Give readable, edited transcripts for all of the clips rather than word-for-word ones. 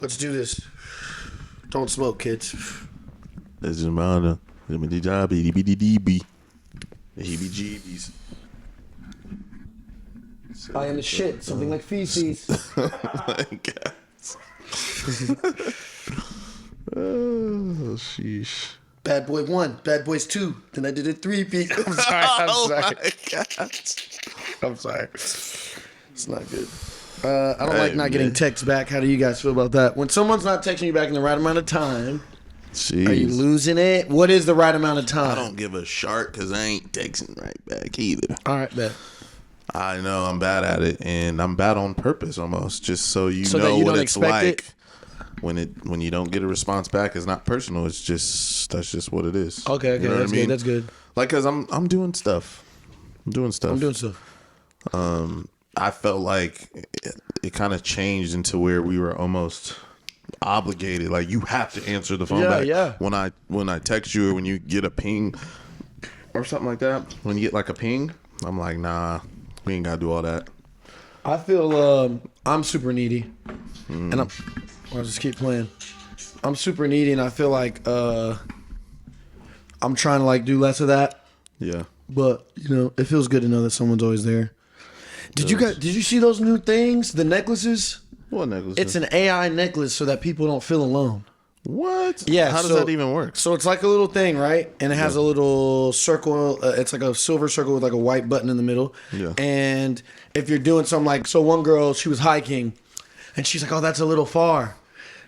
Let's do this. Don't smoke, kids. That's just my heebie jeebies. I am the shit. Something like feces. Oh my God. Oh, sheesh. Bad Boy 1, Bad Boys 2. Then I did it 3 feet. I'm sorry. I'm Oh sorry. my God. I'm sorry. It's not good. I don't like not man. getting texts back. How do you guys feel about that? When someone's not texting you back in the right amount of time, Jeez. are you losing it? What is the right amount of time? I don't give a shark because I ain't texting right back either. All right, bet. I know I'm bad at it, and I'm bad on purpose almost, just so you So that know you what don't it's expect like. it? When you don't get a response back, it's not personal. It's just that's just what it is. Okay, You know what that's I mean? good. That's good. Like, cause I'm doing stuff. I'm doing stuff. I felt like it kind of changed into where we were almost obligated. Like, you have to answer the phone back. Yeah. When I text you or when you get a ping or something like that. When you get like a ping, I'm like, nah, we ain't gotta do all that. I feel I'm super needy, and I'll just keep playing. I'm super needy, and I feel like I'm trying to like do less of that. Yeah. But you know, it feels good to know that someone's always there. Did you see those new things? The necklaces? What necklace? It's an AI necklace so that people don't feel alone. What? Yeah. How does that even work? So it's like a little thing, right? And it has a little circle. It's like a silver circle with like a white button in the middle. Yeah. And if you're doing something like, so one girl, she was hiking, and she's like, "Oh, that's a little far.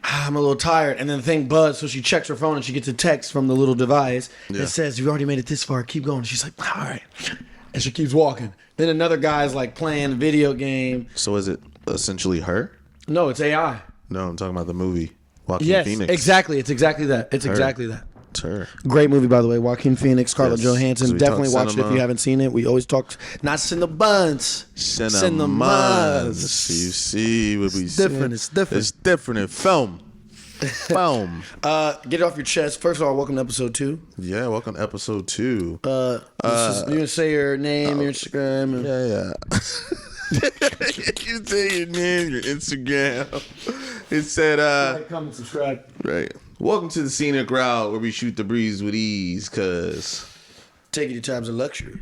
I'm a little tired." And then the thing buzzed, so she checks her phone and she gets a text from the little device. Yeah. It says, "You already made it this far. Keep going." She's like, "All right," and she keeps walking. Then another guy's like playing a video game. So is it essentially her? No, it's AI. No, I'm talking about the movie. Joaquin Yes, Phoenix. exactly. It's exactly that. It's exactly that. It's her. Great movie, by the way. Joaquin Phoenix, Scarlett Yes, 'cause Johansson. we Definitely talk watch it if cinema. you haven't seen it. We always talk, not Cinnabons. Cinemas. You see what we see. different. It's different. It's different in film. Film. Get it off your chest. First of all, welcome to episode 2. Yeah, welcome to episode 2. You're gonna say your name, your Instagram. And, Yeah. You say your name, your Instagram. It said, like, comment, subscribe. right. Welcome to the Scenic Route where we shoot the breeze with ease, cuz. Take you to times of luxury.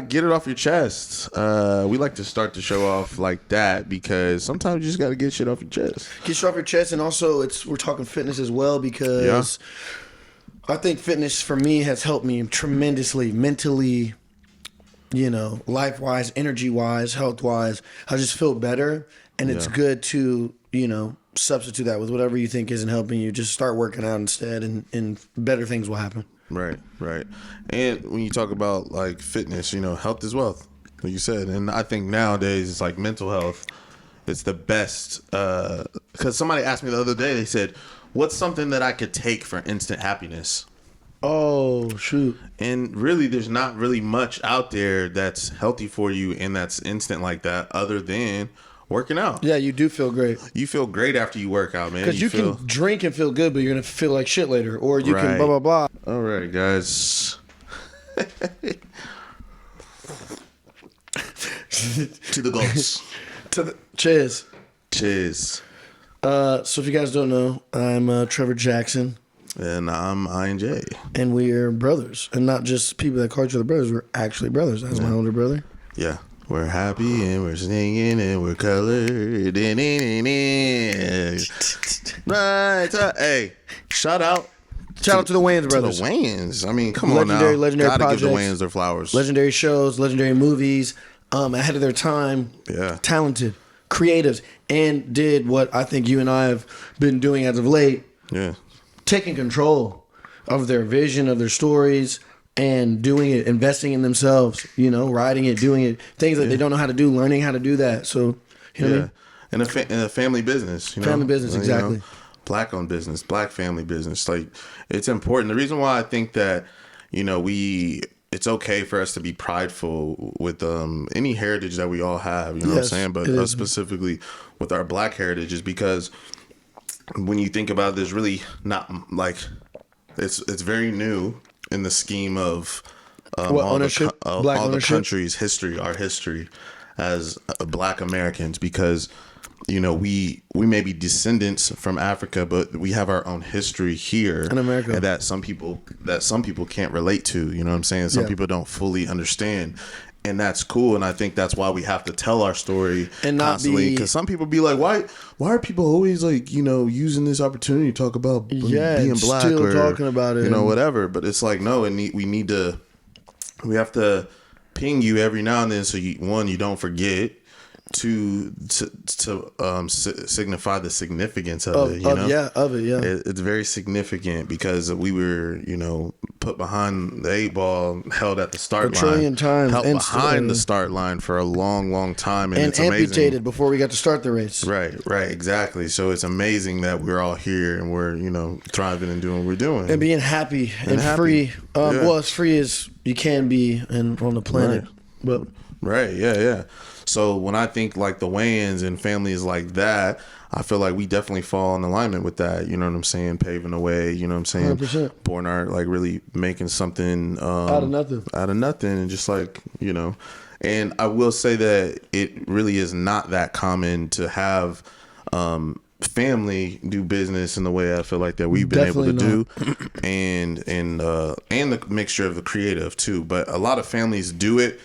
Get it off your chest. We like to start the show off like that because sometimes you just got to get shit off your chest. Get shit off your chest, and also we're talking fitness as well because I think fitness for me has helped me tremendously mentally, life-wise, energy-wise, health-wise. I just feel better, and it's good to, substitute that with whatever you think isn't helping you. Just start working out instead, and better things will happen. Right. And when you talk about like fitness, health is wealth, like you said. And I think nowadays it's like mental health. It's the best. Because somebody asked me the other day, they said, what's something that I could take for instant happiness? Oh, shoot. And really, there's not really much out there that's healthy for you and that's instant like that other than working out. Yeah, you do feel great. You feel great after you work out, man. Because you can drink and feel good, but you're going to feel like shit later. Or you can blah, blah, blah. All right, guys. To the goals. Cheers. Cheers. So if you guys don't know, I'm Trevor Jackson. And I'm I&J. And we are brothers. And not just people that call each other brothers. We're actually brothers. That's my older brother. Yeah. We're happy and we're singing and we're colored. Right. Hey, shout out to the Wayans brothers. To the Wayans. I mean, come Legendary on now. Gotta projects, give the Wayans their flowers. Legendary shows, legendary movies, ahead of their time. Yeah. Talented, creatives, and did what I think you and I have been doing as of late. Yeah. Taking control of their vision, of their stories, and doing it, investing in themselves, writing it, doing it, things that they don't know how to do, learning how to do that. So, what I mean? And a family business, Family business, exactly. Black-owned business, black family business. Like, it's important. The reason why I think that, we it's okay for us to be prideful with any heritage that we all have, you know what I'm Yes, saying? But it is. specifically with our Black heritage is because when you think about it, there's really not like it's very new in the scheme of What, ownership? Black all the ownership? country's history, our history as Black Americans, because you know we may be descendants from Africa, but we have our own history here In America. and that some people can't relate to. You know what I'm saying? Some Yeah. people don't fully understand. And that's cool, and I think that's why we have to tell our story And not constantly. be- Because some people be like, "Why are people always like, you know, using this opportunity to talk about being Black still or talking about it, you know, and- whatever?" But it's like, no, we have to ping you every now and then, so you don't forget. To signify the significance of it, you know? Of it, yeah. It's very significant because we were, you know, put behind the 8 ball, held at the start line, trillion times, held and behind the still- start line for a long, long time, and And it's amazing. amputated before we got to start the race. Right, exactly. So it's amazing that we're all here and we're, you know, thriving and doing what we're doing. And being happy and happy. free. Yeah. Well, as free as you can be and on the planet. Right. But Right, yeah. So when I think like the Wayans and families like that, I feel like we definitely fall in alignment with that. You know what I'm saying? Paving the way. You know what I'm saying? 100%. BORNART, like really making something Out of nothing. and just like, you know. And I will say that it really is not that common to have family do business in the way I feel like that we've been able to do, and the mixture of the creative too. But a lot of families do it.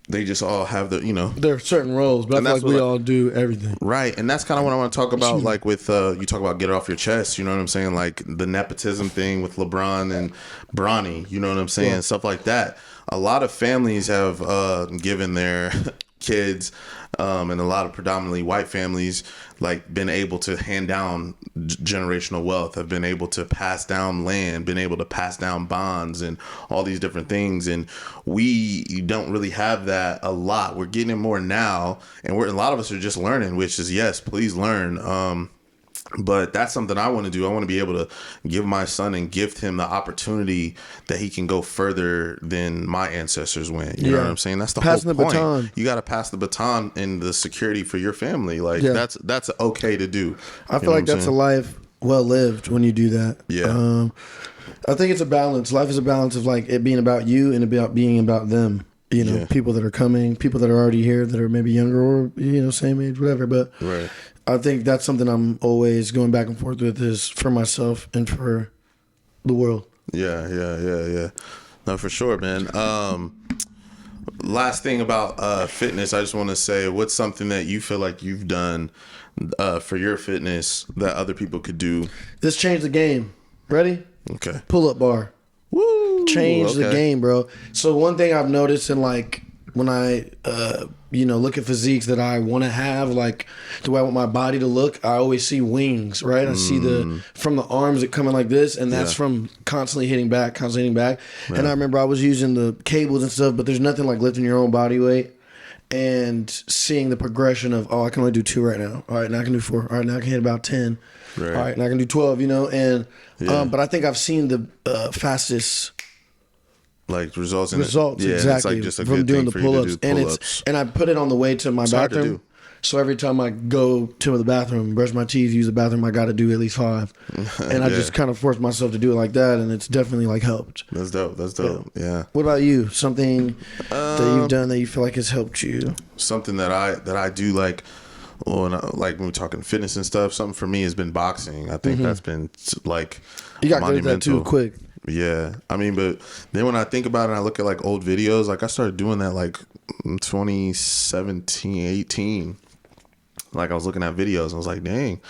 They just all have the, you know, there are certain roles, but I And feel that's like we what I- all do everything. right. And that's kind of what I want to talk about. Like with, you talk about get it off your chest, you know what I'm saying? Like the nepotism thing with LeBron and Bronny, you know what I'm saying? Yeah. Stuff like that. A lot of families have given their kids, and a lot of predominantly white families, like been able to hand down generational wealth, have been able to pass down land, been able to pass down bonds and all these different things. And we don't really have that a lot. We're getting it more now, and a lot of us are just learning, which is, yes, please learn. But that's something I want to do. I want to be able to give my son and gift him the opportunity that he can go further than my ancestors went. You know what I'm saying? That's the Passing whole the point. baton. You got to pass the baton and the security for your family. Like Yeah. that's okay to do. I feel like that's a life well lived when you do that. Yeah. I think it's a balance. Life is a balance of like it being about you and about being about them. You know, Yeah. people that are coming, people that are already here that are maybe younger or, you know, same age, whatever. But Right. I think that's something I'm always going back and forth with is for myself and for the world. Yeah. No, for sure, man. Last thing about fitness, I just want to say, what's something that you feel like you've done for your fitness that other people could do? This changed the game. Ready? Okay. Pull up bar. Woo! Changed the Okay. game, bro. So one thing I've noticed in like when I look at physiques that I want to have, like the way I want my body to look, I always see wings, right? I see from the arms it coming like this, and that's Yeah. from constantly hitting back. And I remember I was using the cables and stuff, but there's nothing like lifting your own body weight and seeing the progression of, oh, I can only do 2 right now. All right, now I can do 4. All right, now I can hit about 10. Right. All right, now I can do 12, you know? And Yeah. but I think I've seen the fastest Like results. exactly It's like just a from good doing thing the for you to pull-ups, do and pull-ups. I put it on the way to my hard to bathroom. do. So every time I go to the bathroom, brush my teeth, use the bathroom, I got to do at least 5, and I Yeah. just kind of force myself to do it like that, and it's definitely like helped. That's dope. Yeah. What about you? Something that you've done that you feel like has helped you? Something that I do like. Well, like when we're talking fitness and stuff, something for me has been boxing. I think that's been like You got good at that too, monumental. quick. Yeah, I mean, but then when I think about it and I look at like old videos, like I started doing that like in 2017, 18. Like I was looking at videos and I was like, dang,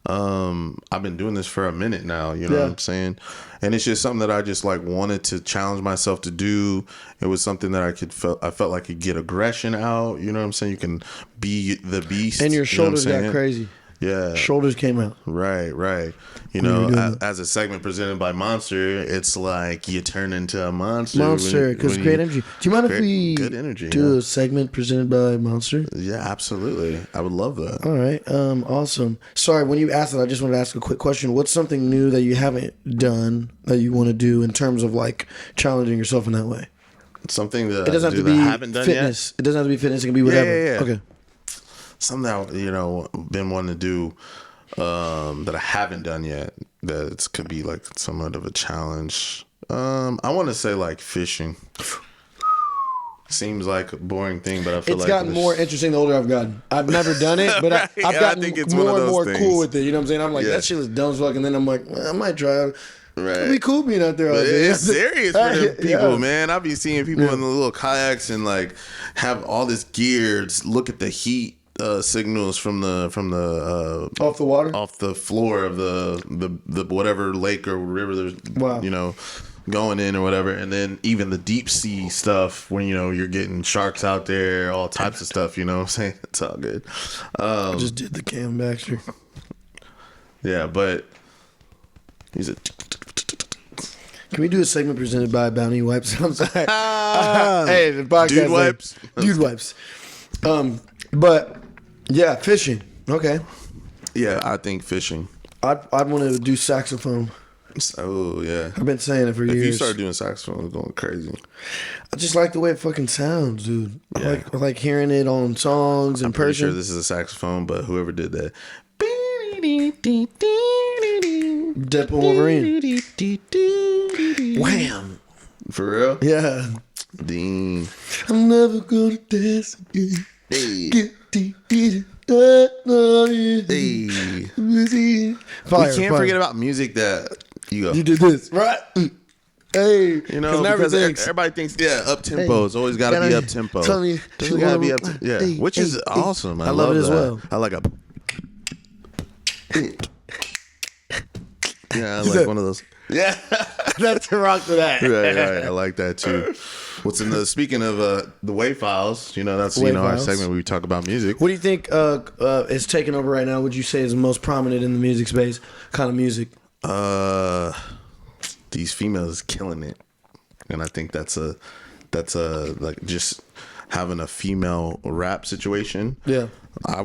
I've been doing this for a minute now, you know Yeah. what I'm saying? And it's just something that I just like wanted to challenge myself to do. It was something that I felt like I could get aggression out, you know what I'm saying? You can be the beast. And your you know what I'm shoulders got saying? crazy. Yeah. Shoulders came out. Right. You When you know, were doing as a segment presented by Monster, it's like you turn into a monster. Monster, because great energy. Do you mind if Great- we good energy, do yeah. a segment presented by Monster? Yeah, absolutely. I would love that. All right. Awesome. Sorry, when you asked it, I just wanted to ask a quick question. What's something new that you haven't done that you want to do in terms of like challenging yourself in that way? Something that It doesn't have to that be I haven't done fitness. It doesn't have to be fitness. It can be whatever. yeah. Okay. Something that been wanting to do that I haven't done yet. That it could be like somewhat of a challenge. I want to say like fishing. Seems like a boring thing, but I feel It's like gotten more interesting the older I've gotten. I've never done it, but I've I gotten think it's more one of and those more things. cool with it. You know what I'm saying? I'm like, Yeah. that shit is dumb as fuck. And then I'm like, well, I might try it. Right. It'd be cool being out there all But day. it's serious for them people, Yeah. man. I be seeing people in the little kayaks and like have all this gear. Just look at the heat signals from the Off the water? off the floor of the whatever lake or river there's Wow. going in or whatever, and then even the deep sea stuff when you're getting sharks out there, all types of stuff. You know what I'm saying? It's all good. I just did the Cam Baxter. Yeah, but he's a. Can we do a segment presented by Bounty Wipes? I'm sorry. Hey, the podcast. Dude wipes. Dude wipes. But yeah, fishing. Okay. Yeah, I think fishing. I'd want to do saxophone. Oh yeah. I've been saying it for If years. you start doing saxophone, it's going crazy. I just like the way it fucking sounds, dude. Yeah. I like hearing it on songs in Pretty person. sure this is a saxophone, but whoever did that. Deadpool Wolverine. Wham. For real? Yeah. Ding. I'm never gonna dance again. Hey. Hey. Hey. Fire, We can't fire. forget about music that you go. You did this, right? Hey, Because everybody thinks, up tempo. It's always got to be up tempo. Tell me, Doesn't got to be up tempo. Yeah, which is awesome. I love it as that. well. I like a. Yeah, I like one of those. Yeah, That's a rock to that. right. I like that too. What's in the speaking of the wave files? That's Wave our files. segment where we talk about music. What do you think is taking over right now? Would you say is the most prominent in the music space? Kind of music. These females killing it, and I think that's a like just having a female rap situation. Yeah. I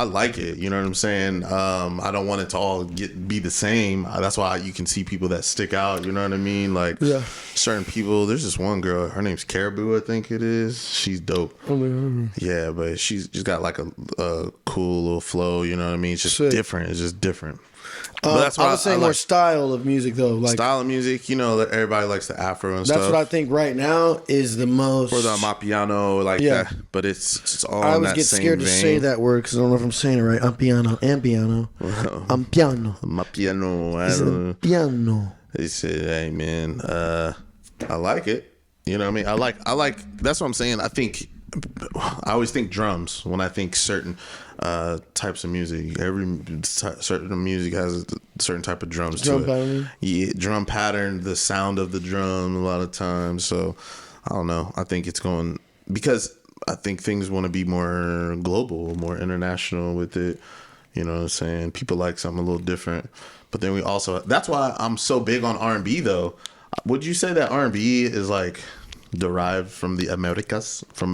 like it. You know what I'm saying? I don't want it to all be the same. That's why you can see people that stick out. You know what I mean? Like certain people. There's this one girl. Her name's Caribou, I think it is. She's dope. Yeah, but she's just got like a cool little flow. You know what I mean? It's just different. It's just different. But that's why I was saying more style of music though. Like style of music. That everybody likes the Afro and that's stuff. what I think right now is the most. Or the Amapiano, like that. But it's all I in always that get same scared vein. to say that word because I don't know if I'm saying it right. Amapiano and piano. Amapiano. Amapiano. I It's don't a know. piano. They said, "Hey man, I like it." You know what I mean? I like. That's what I'm saying. I always think drums when I think certain types of music. Every certain music has a certain type of drums Drum to pattern? it. Yeah, drum pattern, the sound of the drum a lot of times. So I don't know. I think it's going because I think things want to be more global, more international with it. You know what I'm saying? People like something a little different. But then we also that's why I'm so big on R&B though. Would you say that R&B is like derived from the Americas, from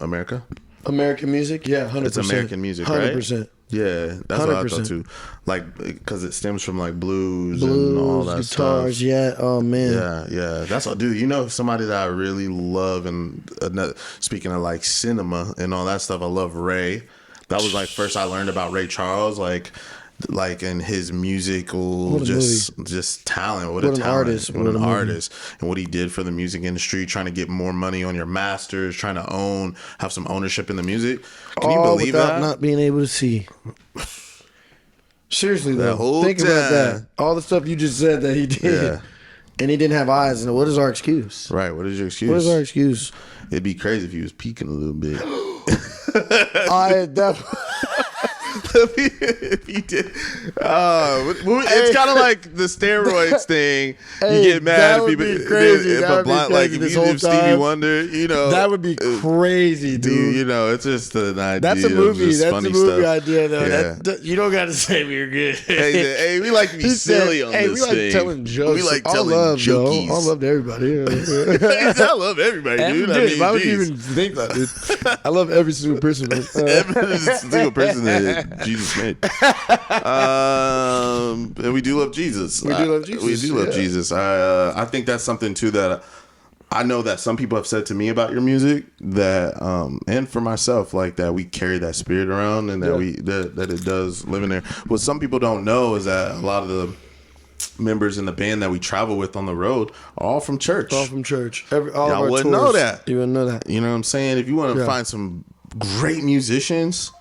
America? American music, yeah, 100%. It's American music, right? 100%. Yeah, that's what I thought 100%. too. Like, because it stems from like blues and all that guitars, stuff. yeah. Oh man, Yeah. That's all, dude. Somebody that I really love, and speaking of like cinema and all that stuff, I love Ray. That was like first I learned about Ray Charles, like in his musical just talent. What a talent. Artist. What an artist. And what he did for the music industry, trying to get more money on your masters, trying to have some ownership in the music. Can you believe without that? not being able to see. Seriously That though, whole think about time. that. All the stuff you just said that he did, Yeah. and he didn't have eyes. And what is our excuse? Right. What is your excuse? What is our excuse? It'd be crazy if he was peeking a little bit. I definitely. If he did, it's kind of like the steroids thing. Hey, you get mad that if would people, be crazy. if That a would be blind, like crazy if this you whole do Stevie time. Wonder, That would be crazy, dude. It's just an idea. That's a of movie. just That's a funny movie stuff. idea, though. Yeah. You don't got to say we're good. Hey, we like to be He said, silly on hey, this we like thing. telling jokes. We like All telling love, jokies. though. All love to everybody. I love everybody, dude. I mean, why would you geez. even think that, dude? I love every single person. Man. Every single person that Jesus made. And we do love Jesus. We do love Jesus, We do love yeah. Jesus. I think that's something too that I know that some people have said to me about your music that, and for myself, like that we carry that spirit around and that that it does live in there. What some people don't know is that a lot of the members in the band that we travel with on the road are all from church. All from church. Y'all wouldn't know that. You wouldn't know that. You know what I'm saying? If you want to find some great musicians,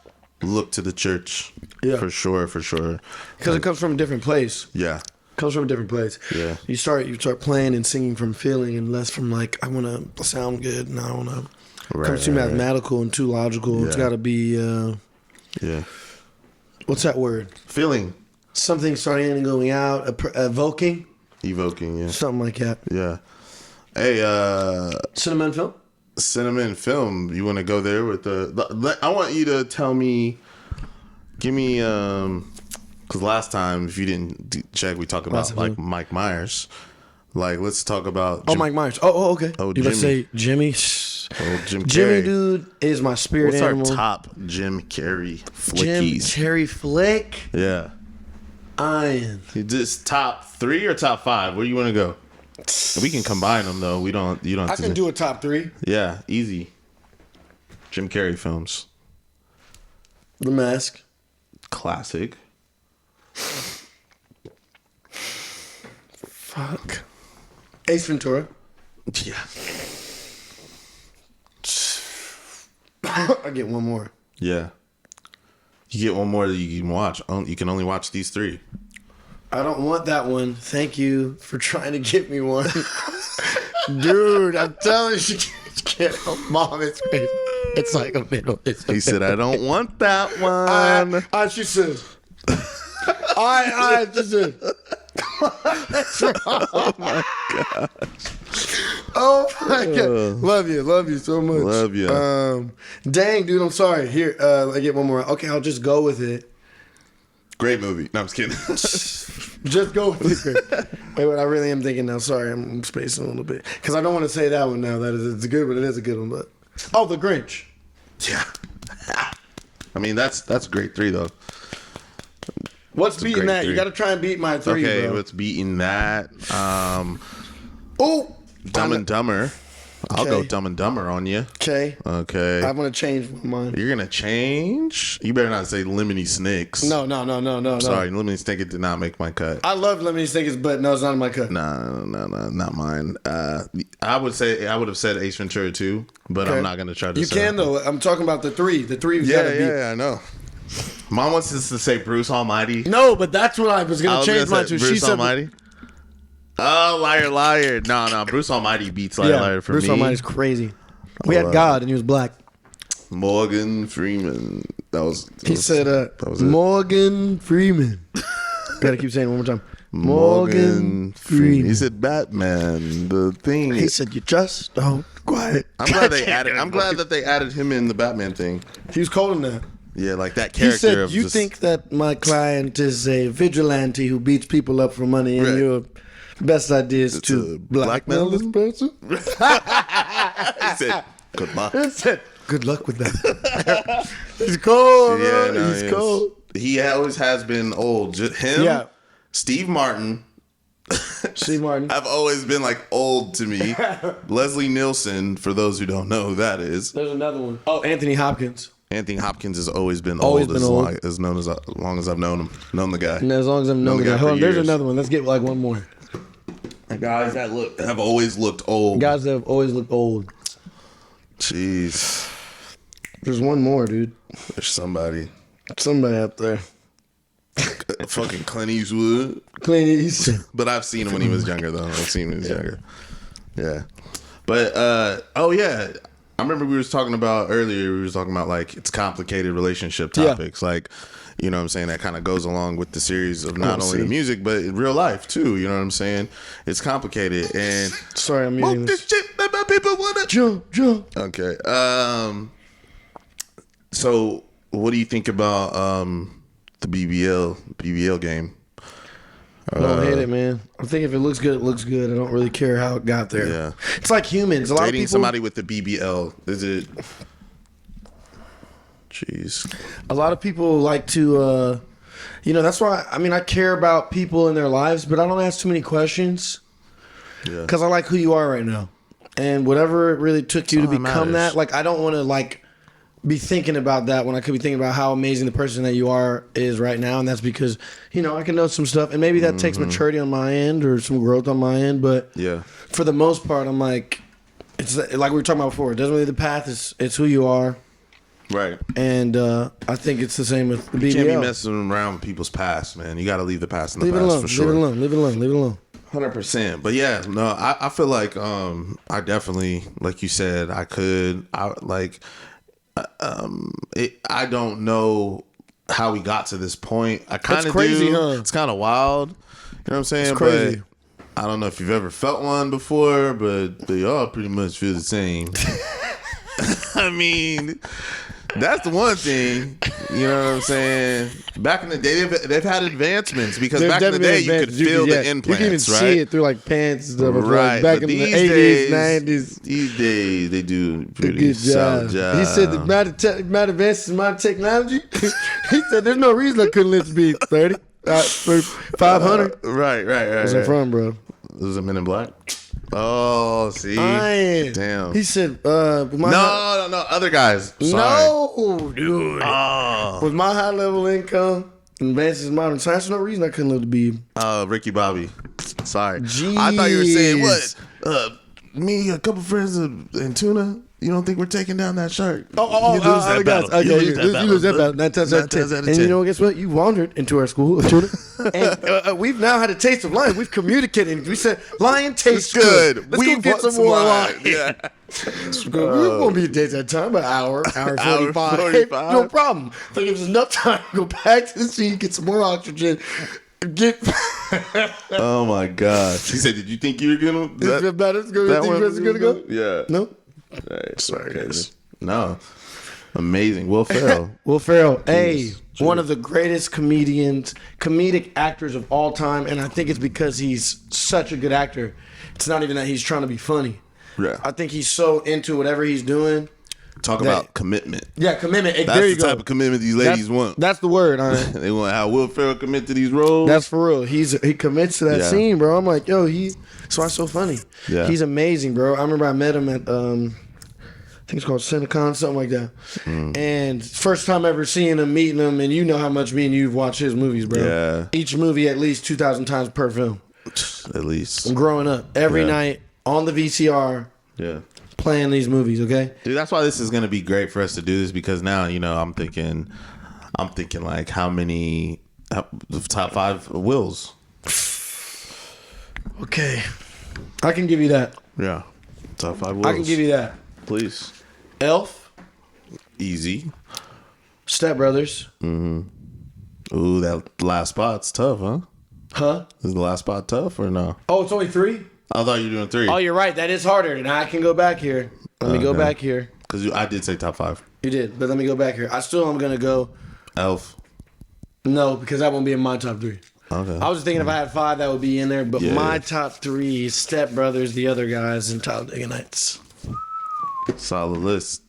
look to the church. Yeah, for sure. Because it comes from a different place. Yeah. Comes from a different place. Yeah. You start playing and singing from feeling and less from like I want to sound good and I don't want to come too mathematical and too logical. Yeah. It's got to be what's that word? Feeling. Something starting and going out, evoking, yeah. Something like that. Yeah. Hey, Cinnamon Film. You want to go there with I want you to tell me, give me because last time, if you didn't check, we talked about like Mike Myers. Like, let's talk about Mike Myers. Oh, okay. Oh, you Jimmy. Say Jimmy? Jim Carrey. Jimmy, dude, is my spirit animal. What's our top Jim Carrey flickies? Jim Carrey flick? Yeah. Iron. Just top 3 or top 5? Where do you want to go? We can combine them though. You don't. I can do a top 3. Yeah, easy. Jim Carrey films. The Mask. Classic. Fuck. Ace Ventura. Yeah. I get one more. Yeah. You get one more that you can watch. You can only watch these 3. I don't want that one. Thank you for trying to get me one. Dude, I'm telling you, get Mom, it's like a middle. He said, I don't want that one. She said. She said. Oh my gosh. Oh my god. Love you so much. Love you. Dang, dude, I'm sorry. Here, I get one more. Okay, I'll just go with it. Great movie. No, I'm just kidding. Just go with it. Wait, I really am thinking now. Sorry, I'm spacing a little bit because I don't want to say that one now. It's a good one. It is a good one, but The Grinch. Yeah. I mean, that's great 3 though. What's beating that? 3. You got to try and beat my 3. Okay, bro. what's beating that? Dumb and Dumber. I'll go Dumb and Dumber on you. Okay. I'm gonna change mine. You're gonna change? You better not say Lemony Snick's. No. Sorry, Lemony Snicket did not make my cut. I love Lemony Snick's, but no, it's not in my cut. No, not mine. I would have said Ace Ventura too, but I'm not gonna try to. You can though. I'm talking about the 3. The 3's gotta be. Yeah, I know. Mom wants us to say Bruce Almighty. No, but that's what I was gonna change mine to. Bruce Almighty. Oh, liar. No. Bruce Almighty beats liar for me. Bruce Almighty's crazy. We had God and he was black. Morgan Freeman. He said, Morgan Freeman. Gotta keep saying it one more time. Morgan Freeman. He said Batman, the thing. He said, you just don't quiet. I'm glad that they added him in the Batman thing. He was cold in that. Yeah, like that character. He said, you think that my client is a vigilante who beats people up for money and your best idea is to blackmail this person? He said, goodbye. He said, good luck with that. He's cold, man. No, he's cold. He always has been old. Him, Steve Martin. I've always been like old to me. Leslie Nielsen, for those who don't know who that is. There's another one. Anthony Hopkins. Anthony Hopkins has always been old. As long as I've known him. Known the guy. And as long as I've known the guy. Hold on, there's another one. Let's get like one more. Guys that have always looked old. Guys that have always looked old. Jeez. There's one more, dude. There's somebody out there. Fucking Clint Eastwood. But I've seen him when he was younger, though. I've seen him when he was younger. Yeah. But, I remember we was talking about earlier, like it's complicated relationship topics. Like, you know what I'm saying? That kind of goes along with the series of not only the music, but in real life too. You know what I'm saying? It's complicated. And sorry, I'm muting this shit that my people want to jump. Okay. So what do you think about the BBL game? I don't hate it, man. I think if it looks good, it looks good. I don't really care how it got there. Yeah. It's like humans. A lot Dating of people, somebody with the BBL, is it? Jeez. A lot of people like to, that's why, I care about people in their lives, but I don't ask too many questions. Yeah. Because I like who you are right now. And whatever it really took you to all that become matters. that, like, I don't want to, like, be thinking about that when I could be thinking about how amazing the person that you are is right now. And that's because, you know, I can know some stuff. And maybe that takes maturity on my end or some growth on my end. But Yeah. for the most part, I'm like, it's like we were talking about before. It doesn't really the path. It's who you are. Right. And I think it's the same with the BBL. You can't be messing around with people's past, man. You got to leave the past in the Leave it past alone. for sure. Leave it alone. Leave it alone. Leave it alone. 100%. But yeah, no, I feel like I definitely, like you said, I don't know how we got to this point. I kind of crazy, do. huh? It's kind of wild. You know what I'm saying? It's crazy. But I don't know if you've ever felt one before, but they all pretty much feel the same. I mean, that's the one thing. You know what I'm saying? Back in the day, they've had advancements because There's back in the day, you could feel the implants, you can even right? see it through like pants and stuff. Right. Like back But in the these 80s, days, 90s. These days, they do A pretty good solid job. He said the amount of advances in my technology. He said there's no reason I couldn't live to be 30, 500. Right. Where's that from, bro? This is a Men in Black. Oh, see, Damn. damn. He said, No, other guys. Sorry. No, dude. Oh, With my high level income, advances in modern science, there's no reason I couldn't live to be. Ricky Bobby. Sorry. Jeez. I thought you were saying what? Me, a couple friends in Tuna. You don't think we're taking down that shark? You lose that battle. Okay, You lose that you battle. lose that battle. 9 times out of 10. times out of And 10. you know, guess what? You wandered into our school of tuna, and we've now had a taste of lion. We've communicated. We said lion tastes good. Let's go get some more lion. Yeah. We won't be a date that time, but hour 45. 45. No problem. I think it was enough time to go back to the sea, get some more oxygen. Oh my gosh. He said, "Did you think you were gonna?" Is it better? Think it's gonna go? Yeah. No. Right. Sorry, guys. No. Amazing. Will Ferrell. Will Ferrell, Jeez. one of the greatest comedic actors of all time, and I think it's because he's such a good actor. It's not even that he's trying to be funny. Yeah. I think he's so into whatever he's doing. Talk about commitment. Yeah, commitment. That's there you the go. type of commitment these ladies want. That's the word. All right. They want how Will Ferrell commit to these roles. That's for real. He commits to that Yeah. scene, bro. I'm like, yo, that's why it's so funny. Yeah. He's amazing, bro. I remember I met him at I think it's called SCENIC, something like that. And first time ever seeing him, meeting him, and you know how much me and you've watched his movies, bro. Yeah. Each movie at least 2,000 times per film. At least. I'm growing up every Yeah. night on the VCR Yeah. playing these movies, okay? Dude, that's why this is gonna be great for us to do this because now, you know, I'm thinking like how many the top 5 wills. Okay. I can give you that. Yeah. Top 5 wills. I can give you that. Please. Elf, Easy. Step Brothers. Ooh, that last spot's tough, huh? Huh? Is the last spot tough or no? Oh, it's only 3? I thought you were doing 3. Oh, you're right. That is harder. And I can go back here. Let me go Okay. back here. Because I did say top 5. You did, but let me go back here. I still am going to go. Elf. No, because that won't be in my top 3. Okay. I was just thinking if I had 5, that would be in there. But Yeah. my top 3 is Step Brothers, The Other Guys, and Talladega Nights. Solid list.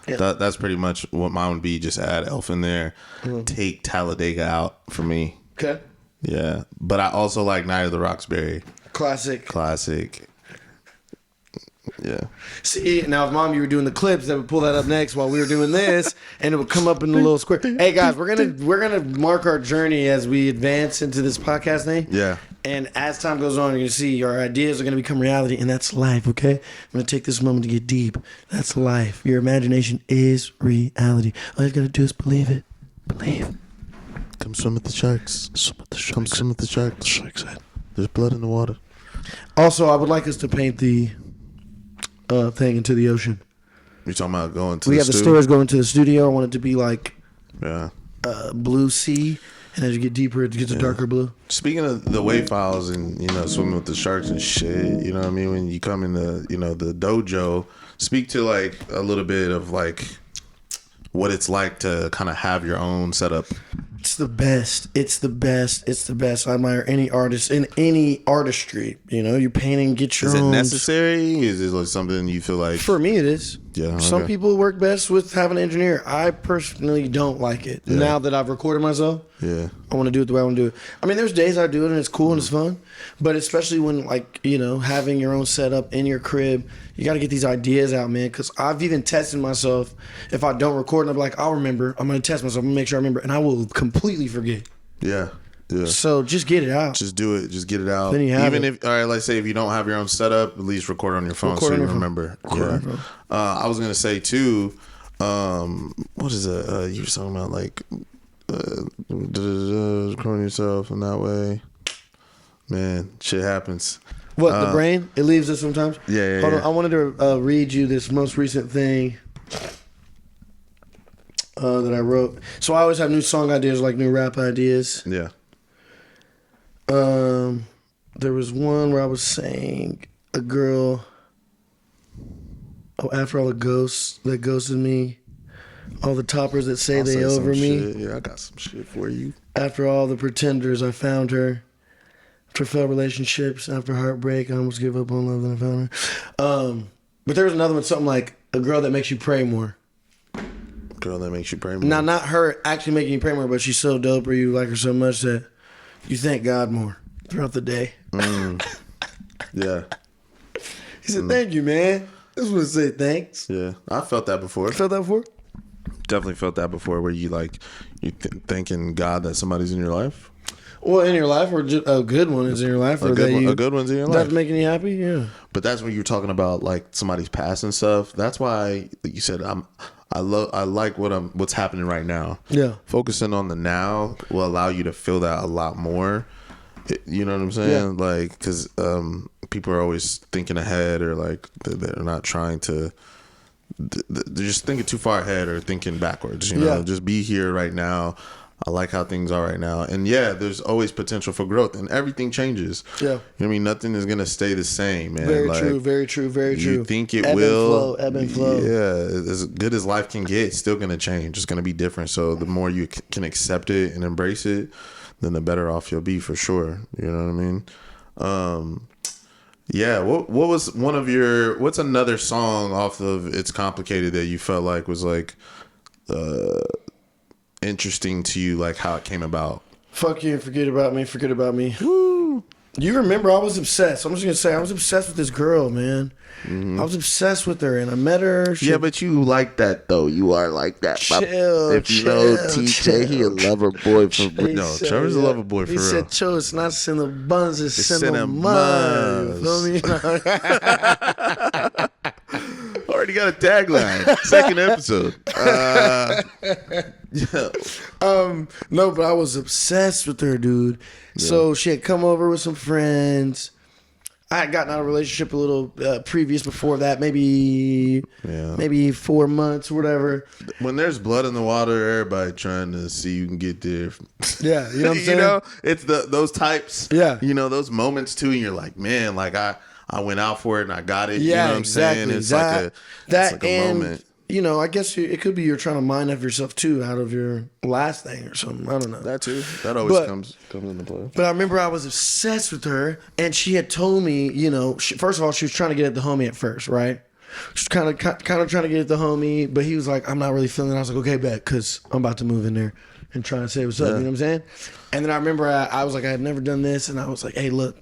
Yeah. That's pretty much what mine would be. Just add Elf in there. Take Talladega out for me. Okay. Yeah. But I also like Night of the Roxbury. Classic. Classic. Yeah. See, now if Mom, you were doing the clips, that would pull that up next while we were doing this, and it would come up in the little square. Hey guys, we're gonna mark our journey as we advance into this podcast thing. Yeah. And as time goes on, you're gonna see our ideas are gonna become reality, and that's life. Okay, I'm gonna take this moment to get deep. That's life. Your imagination is reality. All you gotta do is believe it. Believe. Come swim with the sharks. Come swim with the sharks. There's blood in the water. Also, I would like us to paint the thing into the ocean. You talking about going to We the have the stew? stairs going to the studio. I want it to be like Yeah. blue sea, and as you get deeper, it gets a darker blue. Speaking of the wave files and, you know, swimming with the sharks and shit, you know what I mean? When you come in the, you know, the dojo, speak to like a little bit of like what it's like to kind of have your own setup It's the best. It's the best. It's the best. I admire any artist in any artistry. You know, you painting, get your Is it own. necessary? Is it like something you feel like? For me, it is. Yeah. Okay. Some people work best with having an engineer. I personally don't like it. Yeah. Now that I've recorded myself, Yeah. I want to do it the way I want to do it. I mean, there's days I do it and it's cool and it's fun, but especially when, like, you know, having your own setup in your crib, you got to get these ideas out, man. Because I've even tested myself. If I don't record, and I'm like, I'll remember. I'm gonna test myself. I'm gonna make sure I remember, and I will completely forget. Yeah. Yeah. So just get it out. Just do it. Just get it out. Then you have Even it. if, all right, let's say if you don't have your own setup, at least record on your phone Record so on you your phone. remember. Record on your phone. I was gonna say too. What is it? You were talking about like recording yourself in that way. Man, shit happens. What, the brain? It leaves us sometimes? Yeah. Hold on. I wanted to read you this most recent thing that I wrote. So I always have new song ideas, like new rap ideas. Yeah. There was one where I was saying a girl, after all the ghosts that ghosted me, all the toppers that say I'll they say some over me. shit. Yeah, I got some shit for you. After all the pretenders, I found her. After failed relationships, after heartbreak, I almost gave up on love, then I found her. But there was another one, something like a girl that makes you pray more. Girl that makes you pray more. Now, not her actually making you pray more, but she's so dope or you like her so much that you thank God more throughout the day. Yeah. He said, thank you, man. I just want to say thanks. Yeah. I felt that before. You felt that before? Definitely felt that before, where you like thanking God that somebody's in your life. Well, in your life, or just a good one is in your life, or A that good one's in your life. That's making you happy, yeah. But that's when you're talking about like somebody's past and stuff. That's why you said I like what's happening right now. Yeah. Focusing on the now will allow you to feel that a lot more. You know what I'm saying? Yeah. Like, because people are always thinking ahead, or like they're not trying to. They're just thinking too far ahead or thinking backwards. You know, just be here right now. I like how things are right now. And yeah, there's always potential for growth, and everything changes. Yeah. You know what I mean? Nothing is going to stay the same, man. Very like, true, very true, very true. You think it ebb will. Ebb and flow. Yeah. As good as life can get, it's still going to change. It's going to be different. So the more you can accept it and embrace it, then the better off you'll be, for sure. You know what I mean? Yeah. What was what's another song off of It's Complicated that you felt like was like, interesting to you, like how it came about? Fuck you, forget about me. Woo. You remember I was obsessed. I'm just gonna say I was obsessed with this girl, man. I was obsessed with her, and I met her. Yeah, but you like that though. You are like that. Chill, if you know TJ, he a lover boy for real. No, Trevor's a lover boy for real. He said, "Cho, it's not Cinnabons, it's Cinnamon." You feel me? Already got a tagline. Second episode. Yeah. No, but I was obsessed with her, dude. Yeah. So she had come over with some friends. I had gotten out of a relationship a little previous before that, maybe 4 months or whatever. When there's blood in the water, everybody trying to see you can get there. Yeah, you know what I'm saying? You know, it's those types. Yeah. You know, those moments too, and you're like, man, like I went out for it and I got it. Yeah, you know what I'm exactly. saying? It's like a moment. You know, I guess it could be you're trying to mine up yourself too out of your last thing or something. I don't know. That too. That always comes into play. But I remember I was obsessed with her, and she had told me, you know, first of all, she was trying to get at the homie at first, right? She was kind of trying to get at the homie, but he was like, I'm not really feeling it. I was like, okay, bet, because I'm about to move in there and trying to say what's up. You know what I'm saying? And then I remember I was like, I had never done this, and I was like, hey, look,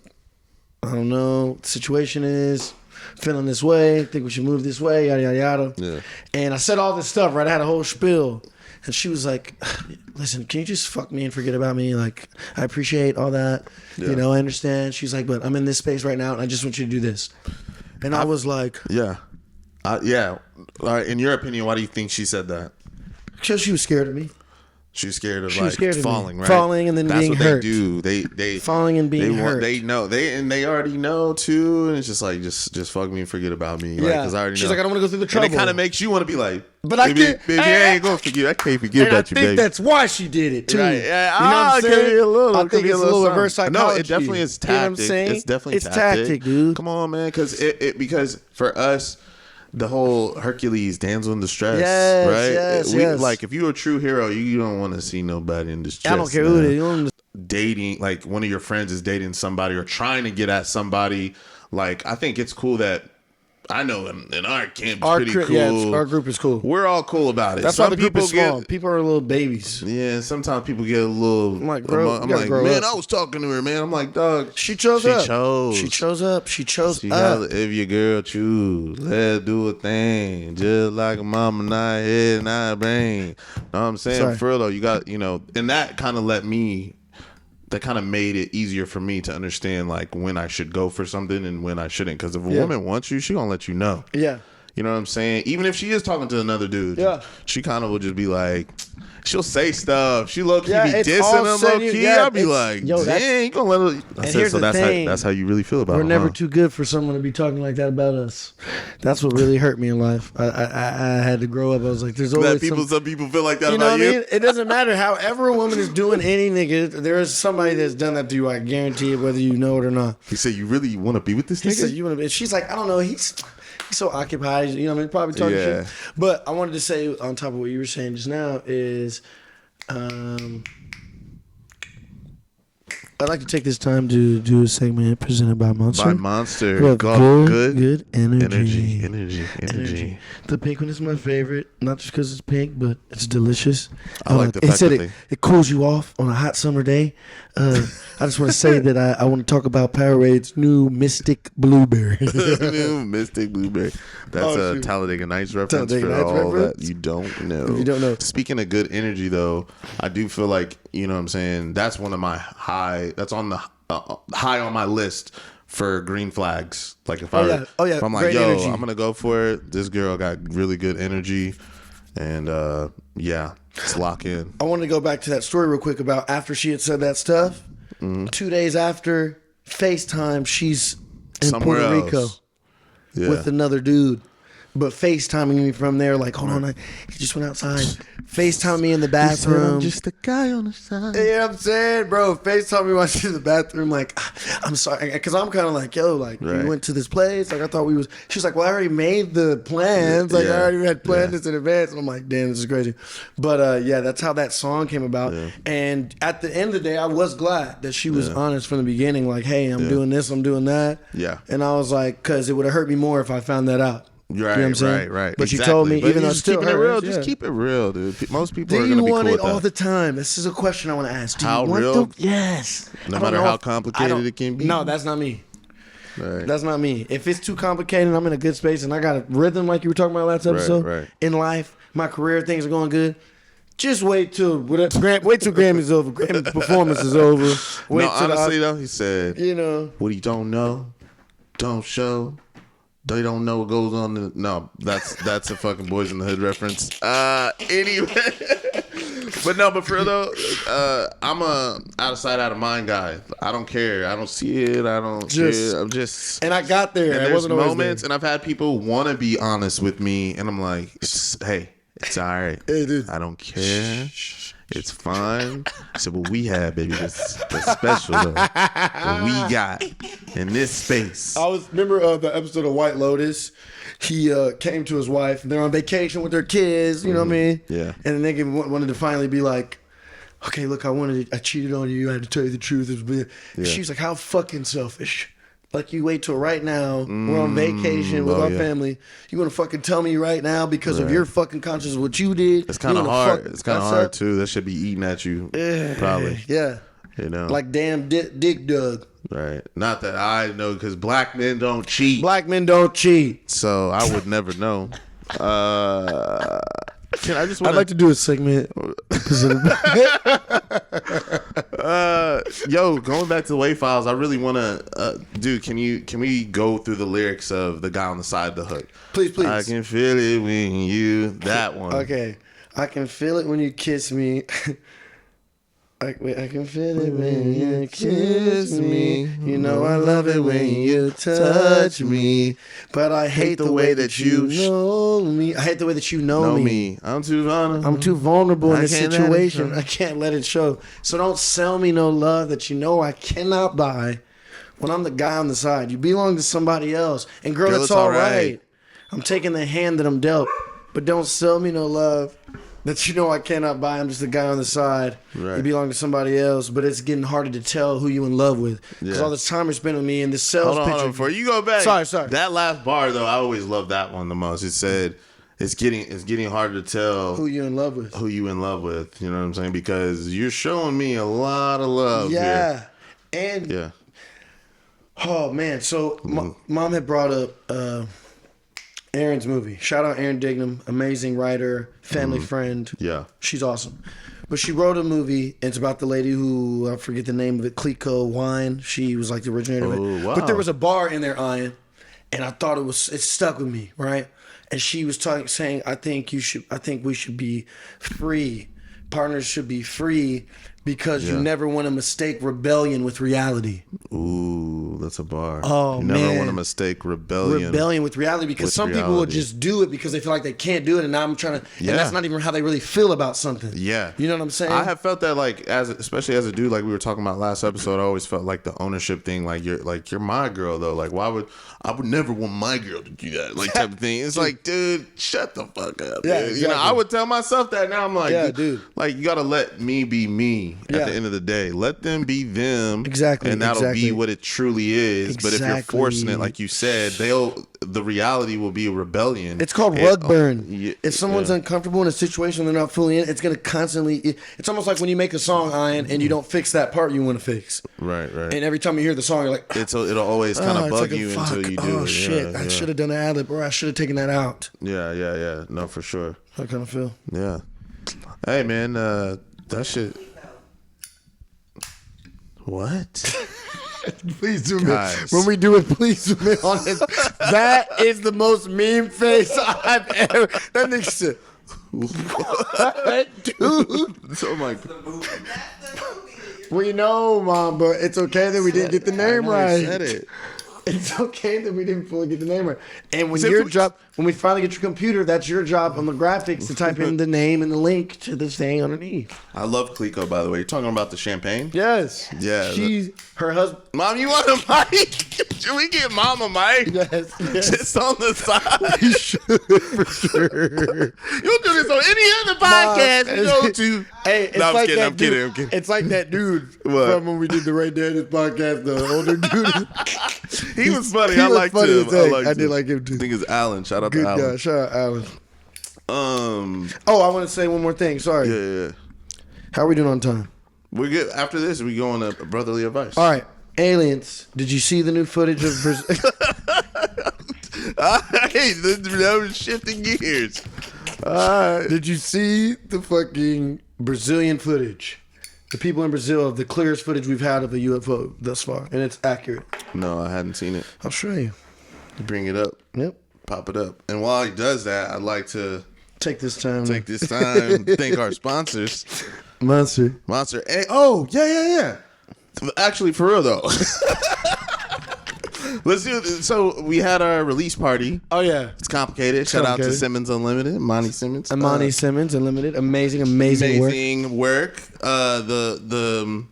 I don't know what the situation is. Feeling this way, think we should move this way, yada yada yada. Yeah. And I said all this stuff, right? I had a whole spiel, and she was like, "Listen, can you just fuck me and forget about me? Like, I appreciate all that, you know, I understand." She's like, "But I'm in this space right now, and I just want you to do this." And I was like, "Yeah, yeah." All right, in your opinion, why do you think she said that? Because she was scared of me. She was scared of falling, right? Falling and then That's being what hurt. They do. They falling and being hurt. They know they already know too, and it's just like just fuck me and forget about me. Yeah, because I already know. She's like, I don't want to go through the trouble. And it kind of makes you want to be like, but I can't. Baby, I ain't gonna forget. I can't forget about you, baby. I think that's why she did it too. Right? Yeah, you know what I'm saying? I think it's a little reverse psychology. No, it definitely is tactic. You know what I'm saying? It's definitely tactic, dude. Come on, man, because because for us. the whole Hercules damsel in distress, Yes, right? yes. Like if you're a true hero, you don't want to see nobody in distress. I don't care who it is. Dating, like one of your friends is dating somebody or trying to get at somebody. Like I think it's cool that I know in our camp it's pretty cool. Yeah, our group is cool. We're all cool about it. That's why the group is small. People are little babies. Yeah, sometimes people get a little. I'm like, bro, I'm like, man, up. I was talking to her, man. I'm like, dog, she chose up. She chose up. If your girl choose, let's do a thing. Just like a mama, not head, not brain. Know what I'm saying? Sorry. For real though, you got, and that kind of that kind of made it easier for me to understand like when I should go for something and when I shouldn't. Because if a woman wants you, she gonna let you know. Yeah. You know what I'm saying? Even if she is talking to another dude, she kind of will just be like, she'll say stuff. She low key be dissing him low key. I'll be like, dang, you gonna let her. I said, so that's how you really feel about it. We're never too good for someone to be talking like that about us. That's what really hurt me in life. I had to grow up. I was like, there's always some people feel like that you know about what you. I mean? It doesn't matter. However a woman is doing any nigga, there is somebody that's done that to you. I guarantee it, whether you know it or not. He said, you really want to be with this He nigga? said, you want to be. She's like, I don't know. He's so occupied. You know what I mean? Probably talking shit. But I wanted to say on top of what you were saying just now is, I'd like to take this time to do a segment presented by Monster. By Monster. Good energy. Energy. The pink one is my favorite, not just because it's pink, but it's delicious. I like the fact that it cools you off on a hot summer day. I just want to say that I want to talk about Powerade's new Mystic Blueberry. New Mystic Blueberry. That's a Talladega Nights reference that you don't know. If you don't know. Speaking of good energy, though, I do feel like, you know what I'm saying, that's one of my that's on the high on my list for green flags. Like if I'm like, great yo, energy. I'm going to go for it. This girl got really good energy. And let's lock in. I want to go back to that story real quick about after she had said that stuff. 2 days after FaceTime, she's in Somewhere Puerto Rico else. with another dude. But FaceTiming me from there, like, hold on, he just went outside. FaceTime me in the bathroom. I'm just a guy on the side. You know what I'm saying, bro? FaceTime me while she's in the bathroom, like, I'm sorry. Because I'm kind of like, yo, like, we went to this place. Like, I thought we was. She's like, well, I already made the plans. Like, I already had planned this in advance. And I'm like, damn, this is crazy. But, that's how that song came about. Yeah. And at the end of the day, I was glad that she was honest from the beginning. Like, hey, I'm doing this, I'm doing that. Yeah. And I was like, because it would have hurt me more if I found that out. Right, you know what I'm saying? right. But exactly. she told me, but even though it's still keeping it real, yeah. just keep it real, dude. Most people are going to be cool want with it that. all the time? This is a question I want to ask. Do how you want real? Yes. No matter how complicated it can be. No, that's not me. Right. That's not me. If it's too complicated, I'm in a good space, and I got a rhythm like you were talking about last episode. Right. In life, my career, things are going good. Just wait till Grammy's over. Grammy performance is over. Honestly though, he said, what you don't know, don't show. They don't know what goes on. No, that's a fucking Boys in the Hood reference. Anyway, but for real though, I'm a out of sight, out of mind guy. I don't care. I don't see it. I don't care. I'm just. And I got there. And there's moments, and I've had people want to be honest with me, and I'm like, hey, it's all right. Hey, dude. I don't care. It's fine. I said, what we have, baby, that's special though. What we got in this space. Remember the episode of White Lotus? He came to his wife. They're on vacation with their kids. You know what I mean? Yeah. And the nigga wanted to finally be like, okay, look, I cheated on you. I had to tell you the truth. She was like, how fucking selfish. Like, you wait till right now, we're on vacation with our family. You want to fucking tell me right now because of your fucking conscience of what you did? It's kind of hard. It's kind of hard, too. That should be eating at you, probably. Yeah. Like damn Dick Doug. Right. Not that I know, because black men don't cheat. Black men don't cheat. So I would never know. I'd like to do a segment. Going back to the Wave Files, I really want to, dude. Can we go through the lyrics of the guy on the side of the hook? Please. I can feel it when that one. Okay, I can feel it when you kiss me. I can feel it when you kiss me. You know I love it when you touch me. But I hate the way that you know me. I hate the way that you know me. I'm too vulnerable in this situation. I can't let it show. So don't sell me no love that you know I cannot buy. When I'm the guy on the side, you belong to somebody else. And girl, it's all right. I'm taking the hand that I'm dealt, but don't sell me no love that you know I cannot buy. I'm just a guy on the side. Right. You belong to somebody else, but it's getting harder to tell who you in love with because all this time you're spending with me and this sales Hold picture. on, before you go back. Sorry. That last bar though, I always loved that one the most. It said, "It's getting harder to tell who you in love with." Who you in love with? You know what I'm saying? Because you're showing me a lot of love. Yeah, here. and yeah. Oh man, so mom had brought up Aaron's movie. Shout out Aaron Dignam, amazing writer, family friend. Yeah, she's awesome. But she wrote a movie. And it's about the lady who I forget the name of it, Clico Wine. She was like the originator of it. Wow. But there was a bar in there, Ian, and I thought it stuck with me, right? And she was saying, I think we should be free. Partners should be free because you never want to mistake rebellion with reality. Ooh, that's a bar. Oh, you man. never want to mistake rebellion with reality because some reality. people will just do it because they feel like they can't do it, and now I'm trying to. Yeah. And that's not even how they really feel about something. Yeah, you know what I'm saying. I have felt that especially as a dude, like we were talking about last episode. I always felt like the ownership thing, like you're my girl though. Like I would never want my girl to do that, like type of thing. It's like, dude, shut the fuck up. Yeah, dude. exactly. You know, I would tell myself that now. I'm like, yeah, dude. Like you gotta let me be me at the end of the day. Let them be them. Exactly. And that'll be what it truly is. But if you're forcing it, like you said, the reality will be a rebellion. It's called rug burn. If someone's yeah. uncomfortable in a situation they're not fully in, it's gonna constantly. It's almost like when you make a song, Ian, and you don't fix that part you want to fix. Right. And every time you hear the song, you're like, it'll always kind of bug like you until you do it. Oh shit! Yeah, I should have done an ad lib, or I should have taken that out. Yeah. No, for sure. How kind of feel? Yeah. Hey man, that shit. What? Please zoom in. When we do it, please zoom in on it. That is the most meme face I've ever. That nigga said, "What, dude?" Oh my. We know, Mom, but it's okay that we didn't get the name right. Said it. It's okay that we didn't fully get the name right. And when we finally get your computer, that's your job on the graphics to type in the name and the link to this thing underneath. I love Clico, by the way. You're talking about the champagne? Yes. Yeah. Her husband. Mom, you want a mic? Should we get Mom a mic? Yes. Just on the side. You should, for sure. You'll do this on any other podcast you go to. Hey, it's I'm like kidding. that I'm dude. kidding. It's like that dude What? from when we did the Ray Daniels podcast, the older dude. He was funny. He I was liked funny him. as heck. I him. did like him too. I think it's Alan. Shout out Good to Alan. guy. Shout out Alan. Oh, I want to say one more thing. Sorry. Yeah. How are we doing on time? We're good. After this, we go on a brotherly advice. All right. Aliens. Did you see the new footage of Brazil? Hey, that was shifting gears. Did you see the fucking Brazilian footage? The people in Brazil have the clearest footage we've had of a UFO thus far, and it's accurate. No, I hadn't seen it. I'll show you. You bring it up. Yep. Pop it up. And while he does that, I'd like to take this time and thank our sponsors. Monster. Hey, oh, yeah. Actually, for real though. Let's do it. So we had our release party. Oh yeah, it's complicated. Shout out to Simmons Unlimited, Monty Simmons. Monty Simmons Unlimited, amazing work. The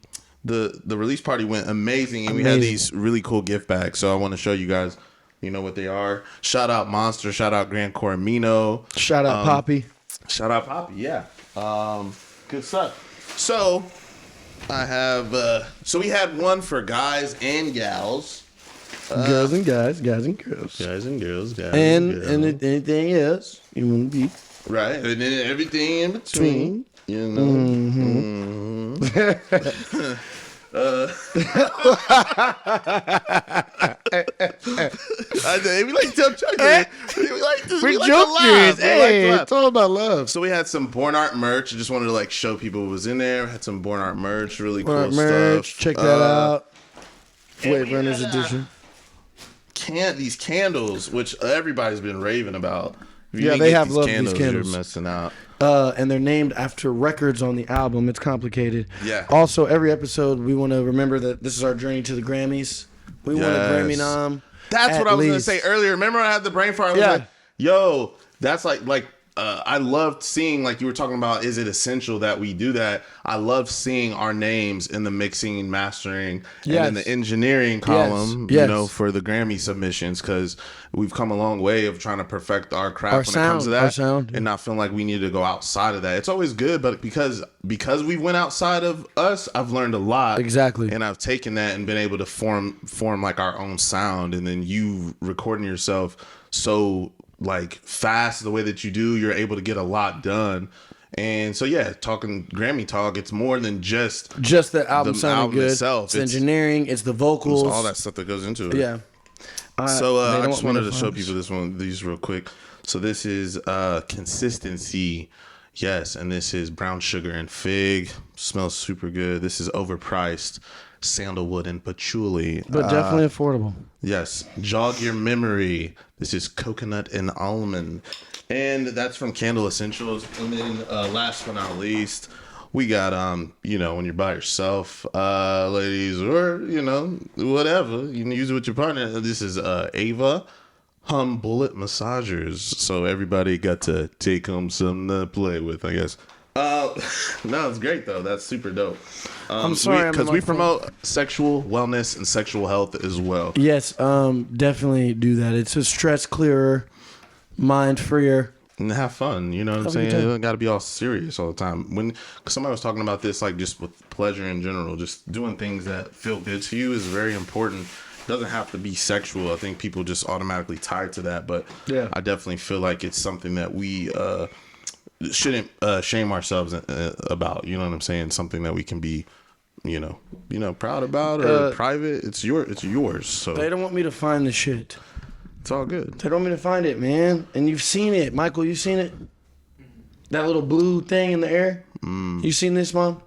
release party went amazing, and we had these really cool gift bags. So I want to show you guys, what they are. Shout out Monster. Shout out Gran Coramino. Shout out Poppy. Shout out Poppy. Yeah. Good stuff. So I have. So we had one for guys and gals. Girls and guys and girls. Guys and girls, and anything else you want to be. Right, and then everything in between. Mm-hmm. We like to tell Chuck. We jokers. Hey, it's all about love. So we had some BORNART merch. I just wanted to show people what was in there. We had some BORNART merch, really cool stuff. Check that out. Wait, Runners Edition. These candles, which everybody's been raving about. They have loved these candles. You're missing out. And they're named after records on the album. It's complicated. Yeah. Also, every episode, we want to remember that this is our journey to the Grammys. We want a Grammy nom. That's what I was going to say earlier. Remember I had the brain fart? I was like, yo, that's like I loved seeing, like you were talking about, is it essential that we do that? I love seeing our names in the mixing and mastering and in the engineering column, you know, for the Grammy submissions, because we've come a long way of trying to perfect our craft when it comes to that, and not feeling like we need to go outside of that. It's always good, but because we went outside of us, I've learned a lot. Exactly. And I've taken that and been able to form like our own sound, and then you recording yourself so like fast the way that you do, you're able to get a lot done. And so yeah, talking Grammy talk, it's more than just the album sounding good itself. It's engineering, it's the vocals, it's all that stuff that goes into it. Yeah. So I just wanted to show people these real quick. So this is Consistency. Yes, and this is Brown Sugar and Fig. Smells super good. This is Overpriced, Sandalwood and Patchouli. But definitely affordable. Yes. Jog Your Memory. This is Coconut and Almond. And that's from Candle Essentials. And then last but not least, we got, you know, when you're by yourself, ladies, or, you know, whatever. You can use it with your partner. This is Ava Hum Bullet Massagers. So everybody got to take home something to play with, I guess. No, it's great though. That's super dope. I'm sorry, because we promote sexual wellness and sexual health as well. Yes, definitely do that. It's a stress clearer, mind freer, and have fun. You know what I'm saying? You don't got to be all serious all the time. Cause somebody was talking about this, like just with pleasure in general, just doing things that feel good to you is very important. It doesn't have to be sexual. I think people just automatically tie to that, but yeah, I definitely feel like it's something that we shouldn't shame ourselves about. You know what I'm saying? Something that we can be, you know, proud about or private. It's yours. So they don't want me to find the shit. It's all good. They don't want me to find it, man. And you've seen it, Michael. You seen it? That little blue thing in the air. You seen this, Mom?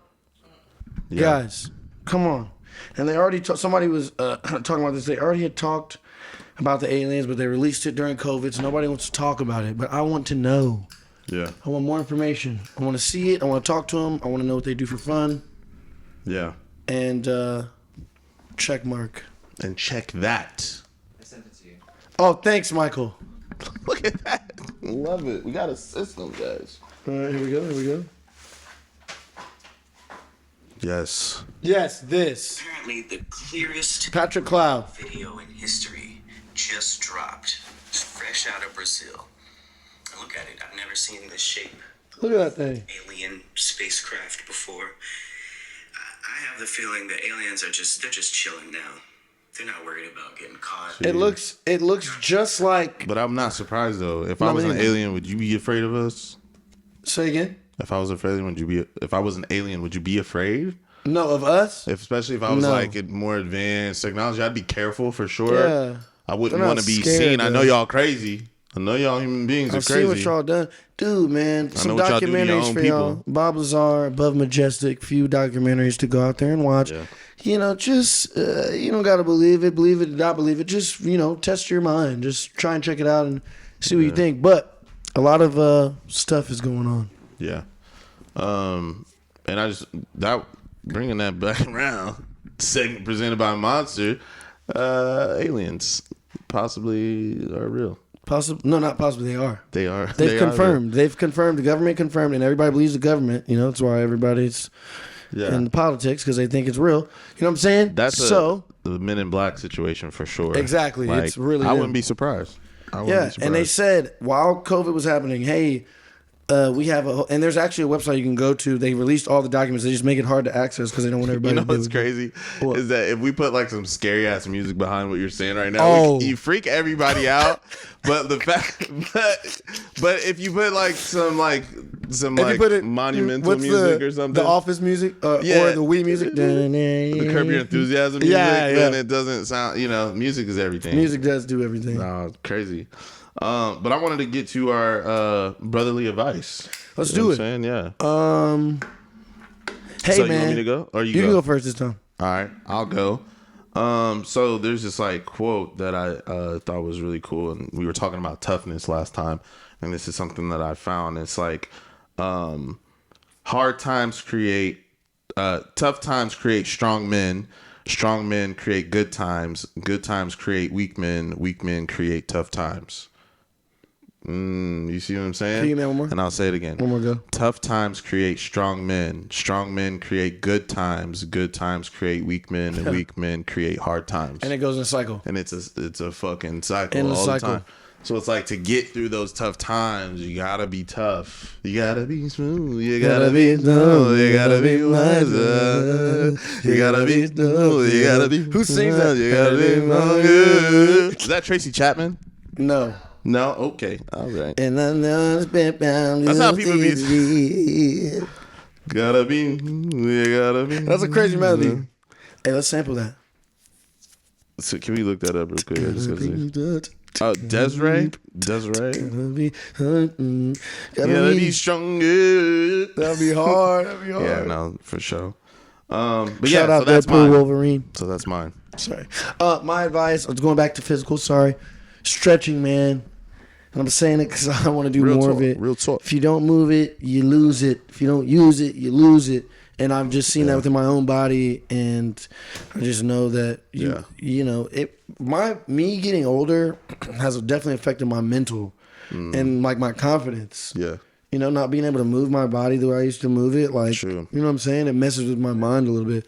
Yeah. Guys, come on. And they already somebody was talking about this. They already had talked about the aliens, but they released it during COVID, so nobody wants to talk about it. But I want to know. Yeah. I want more information. I want to see it. I want to talk to them. I want to know what they do for fun. Yeah. And check mark. And check that. I sent it to you. Oh, thanks, Michael. Look at that. Love it. We got a system, guys. All right, here we go. Yes. Yes, this. Apparently the clearest Patrick Cloud video in history just dropped. It's fresh out of Brazil. Look at it. I've never seen this shape. Look at that thing. Alien spacecraft before. I have the feeling that aliens they're just chilling now. They're not worried about getting caught. Jeez. It looks just like. But I'm not surprised though. If I was an alien, would you be afraid of us? Say again. If I was afraid, if I was an alien, would you be afraid? No, of us. Especially if I was like more advanced technology, I'd be careful for sure. Yeah. I wouldn't want to be seen. I know y'all crazy. I know y'all human beings are crazy. I see what y'all done. Dude, man, some documentaries for y'all. Bob Lazar, Above Majestic, few documentaries to go out there and watch. Yeah. You know, just, you don't got to believe it, not believe it. Just, you know, test your mind. Just try and check it out and see what you think. But a lot of stuff is going on. Yeah. And bringing that back around, segment presented by Monster, aliens possibly are real. No, not possibly. They are. They are. They've confirmed. They've confirmed. The government confirmed, and everybody believes the government. You know, that's why everybody's in the politics, because they think it's real. You know what I'm saying? That's the Men in Black situation for sure. Exactly. Like, it's really. I wouldn't be surprised. And they said while COVID was happening, hey, we have and there's actually a website you can go to. They released all the documents. They just make it hard to access because they don't want everybody. You know what's crazy is that if we put like some scary ass music behind what you're saying right now, you freak everybody out. But the fact, but if you put like some monumental music or something, the Office music, or the Wii music, the Curb Your Enthusiasm music, then it doesn't sound. You know, music is everything. Music does do everything. No, it's crazy. But I wanted to get to our brotherly advice. Let's do it. Saying? Yeah. Hey, so man. You want me to go? Or you can go first this time. All right, I'll go. So there's this like quote that I thought was really cool, and we were talking about toughness last time, and this is something that I found. It's like tough times create strong men create good times create weak men create tough times. You see what I'm saying? Can you give me one more? And I'll say it again. One more go. Tough times create strong men. Strong men create good times. Good times create weak men, and weak men create hard times. And it goes in a cycle. And it's a fucking cycle In the all cycle. the time. So it's like to get through those tough times, you gotta be tough. You gotta be smooth. You gotta be dumb. You gotta be wiser. You gotta be smooth. You gotta be. Who sings that? You gotta be longer. Is that Tracy Chapman? No. No. Okay. All right. And I know it's been bound. That's how people be. Gotta be. You gotta be. That's a crazy melody. Hey, let's sample that. So can we look that up real quick? I just gotta see. Oh, Desiree. Gotta Gotta be stronger. That'll be hard. That'll be hard. Yeah, no, for sure. But Shout yeah, out so that's Deadpool mine. Wolverine. So that's mine. Sorry. My advice, I was going back to physical, sorry. Stretching, man. And I'm saying it because I want to do Real more talk, of it. real talk. If you don't move it, you lose it. If you don't use it, you lose it. And I've just seen that within my own body, and I just know that you know, me getting older has definitely affected my mental and like my confidence. Yeah. You know, not being able to move my body the way I used to move it, like, True. you know what I'm saying? It messes with my mind a little bit.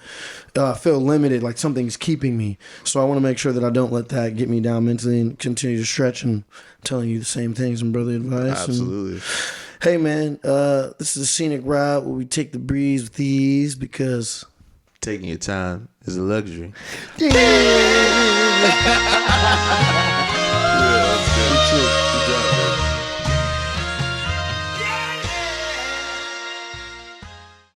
I feel limited, like something's keeping me. So I want to make sure that I don't let that get me down mentally and continue to stretch and telling you the same things and brotherly advice. Absolutely. And, hey, man, this is a scenic route where we take the breeze with ease because Taking your time is a luxury. yeah, Yeah, that's good. Good job, man.